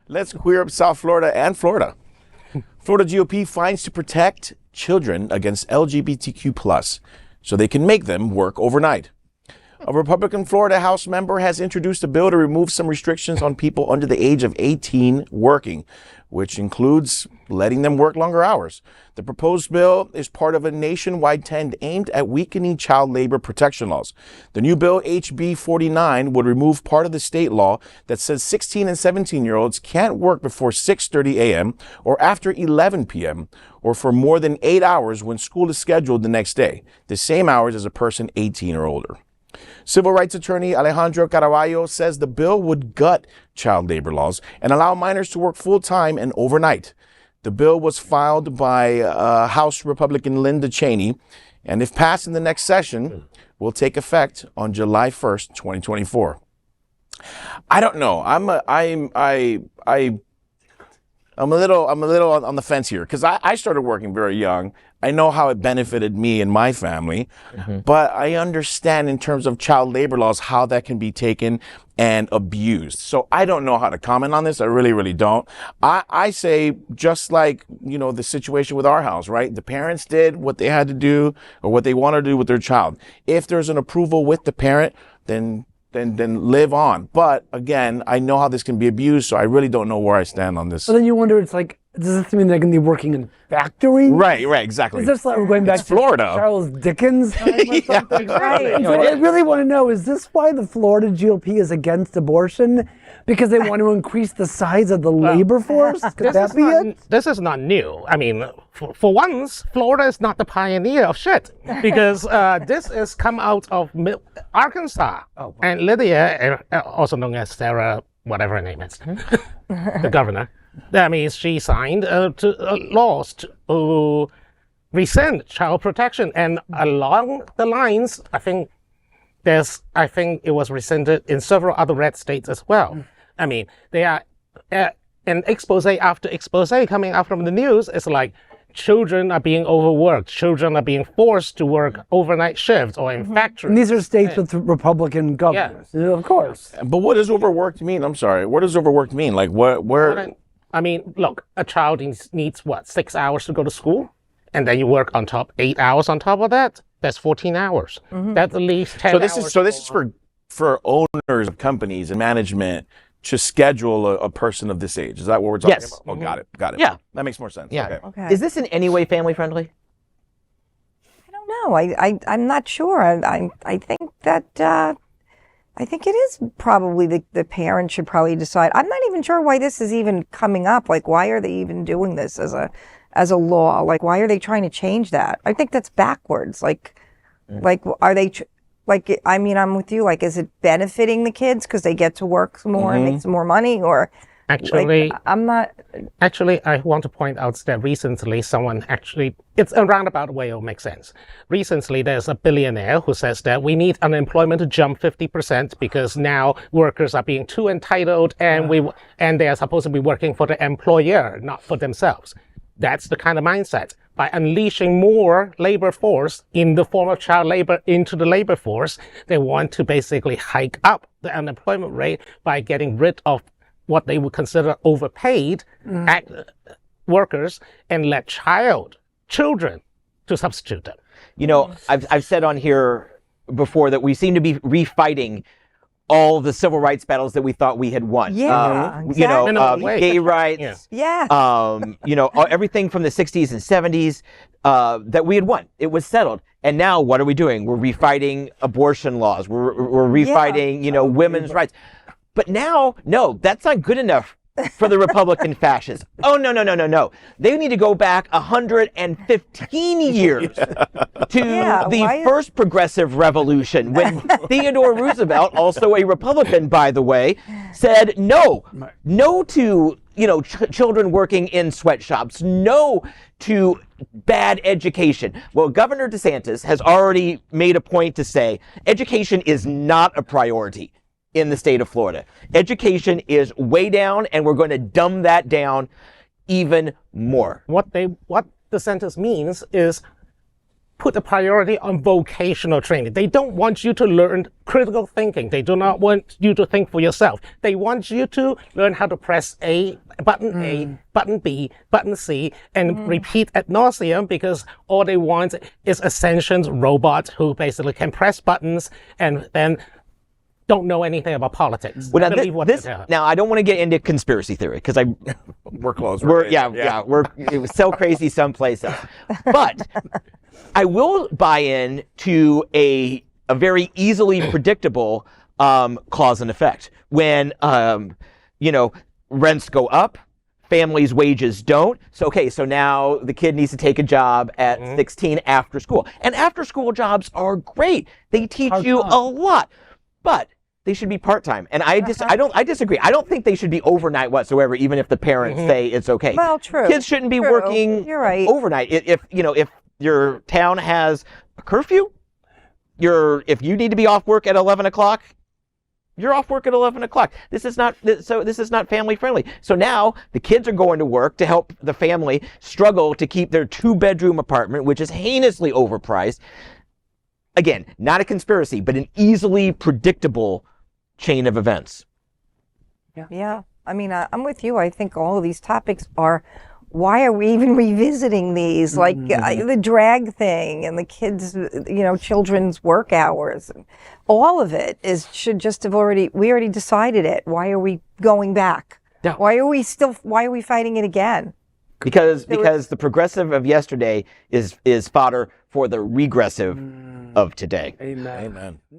Let's queer up South Florida and Florida. Florida GOP fights to protect children against LGBTQ+, so they can make them work overnight. A Republican Florida House member has introduced a bill to remove some restrictions on people under the age of 18 working, which includes letting them work longer hours. The proposed bill is part of a nationwide trend aimed at weakening child labor protection laws. The new bill, HB 49, would remove part of the state law that says 16 and 17-year-olds can't work before 6:30 a.m. or after 11 p.m. or for more than 8 hours when school is scheduled the next day, the same hours as a person 18 or older. Civil rights attorney Alejandra Caraballo says the bill would gut child labor laws and allow minors to work full-time and overnight. The bill was filed by House Republican Linda Chaney, and if passed in the next session, will take effect on July 1st, 2024. I don't know. I'm a little on the fence here because I started working very young. I know how it benefited me and my family, but I understand in terms of child labor laws how that can be taken and abused. So I don't know how to comment on this. I really don't. I say just like, you know, the situation with our house, right? The parents did what they had to do or what they want to do with their child. If there's an approval with the parent, then live on. But again, I know how this can be abused, so I really don't know where I stand on this. But then you wonder, it's like, does this mean they're going to be working in factories? Right, exactly. Is this like we're going back to Florida. Charles Dickens time or something? Right. So I really want to know, is this why the Florida GOP is against abortion? Because they want to increase the size of the labor force? Could that be it? This is not new. I mean, for once, Florida is not the pioneer of shit, because this has come out of Arkansas. Oh, wow. And Lydia, also known as Sarah, whatever her name is, the governor. That means she signed laws to rescind child protection, and along the lines, I think it was rescinded in several other red states as well. I mean, they are an expose after expose coming out from the news. It's like children are being overworked, children are being forced to work overnight shifts or in factories. And these are states with Republican governors, of course. But what does overworked mean? I'm sorry. What does overworked mean? Like where? I mean, look, a child needs what, 6 hours to go to school? And then you work on top 8 hours on top of that? That's 14 hours. That's at least 10 hours. So this is for owners of companies and management to schedule a person of this age. Is that what we're talking about? Oh, got it. Yeah. That makes more sense. Yeah. Okay. Is this in any way family friendly? I don't know. I'm not sure. I think that I think it is probably the parents should probably decide. I'm not even sure why this is even coming up. Like, why are they even doing this as a law? Like, why are they trying to change that? I think that's backwards. Like are they? I mean, I'm with you. Like, is it benefiting the kids because they get to work more and make some more money, or? Actually, I'm not. Actually, I want to point out that recently it's a roundabout way, it'll make sense. Recently, there's a billionaire who says that we need unemployment to jump 50% because now workers are being too entitled and they are supposed to be working for the employer, not for themselves. That's the kind of mindset. By unleashing more labor force in the form of child labor into the labor force, they want to basically hike up the unemployment rate by getting rid of what they would consider overpaid workers and let children to substitute them. You know, I've said on here before that we seem to be refighting all the civil rights battles that we thought we had won. Yeah, You know, exactly. gay rights. Yeah. You know, everything from the 60s and 70s that we had won. It was settled. And now what are we doing? We're refighting abortion laws. We're refighting, you know, women's rights. But now, no, that's not good enough for the Republican fascists. Oh, no. They need to go back 115 years to the first progressive revolution when Theodore Roosevelt, also a Republican, by the way, said no to, you know, children working in sweatshops, no to bad education. Well, Governor DeSantis has already made a point to say education is not a priority in the state of Florida. Education is way down, and we're going to dumb that down even more. What DeSantis means is put a priority on vocational training. They don't want you to learn critical thinking. They do not want you to think for yourself. They want you to learn how to press button B, button C, and repeat ad nauseum, because all they want is a sentient robot who basically can press buttons and then don't know anything about politics. Well, Now, now I don't want to get into conspiracy theory because We're close. it was so crazy some places. But I will buy in to a very easily predictable cause and effect. When rents go up, families' wages don't. So now the kid needs to take a job at 16 after school. And after school jobs are great. They teach you a lot. But they should be part-time. And I disagree. I don't think they should be overnight whatsoever, even if the parents say it's okay. Well, true. Kids shouldn't be working You're right. overnight. If your town has a curfew, if you need to be off work at 11 o'clock, you're off work at 11 o'clock. This is not family friendly. So now the kids are going to work to help the family struggle to keep their 2-bedroom apartment, which is heinously overpriced. Again, not a conspiracy, but an easily predictable chain of events. Yeah. I mean, I'm with you. I think all of these topics are, why are we even revisiting these? Like the drag thing and the kids, children's work hours. All of it should just have we already decided it. Why are we going back? Yeah. Why are we fighting it again? Because the progressive of yesterday is fodder for the regressive of today. Amen. Amen.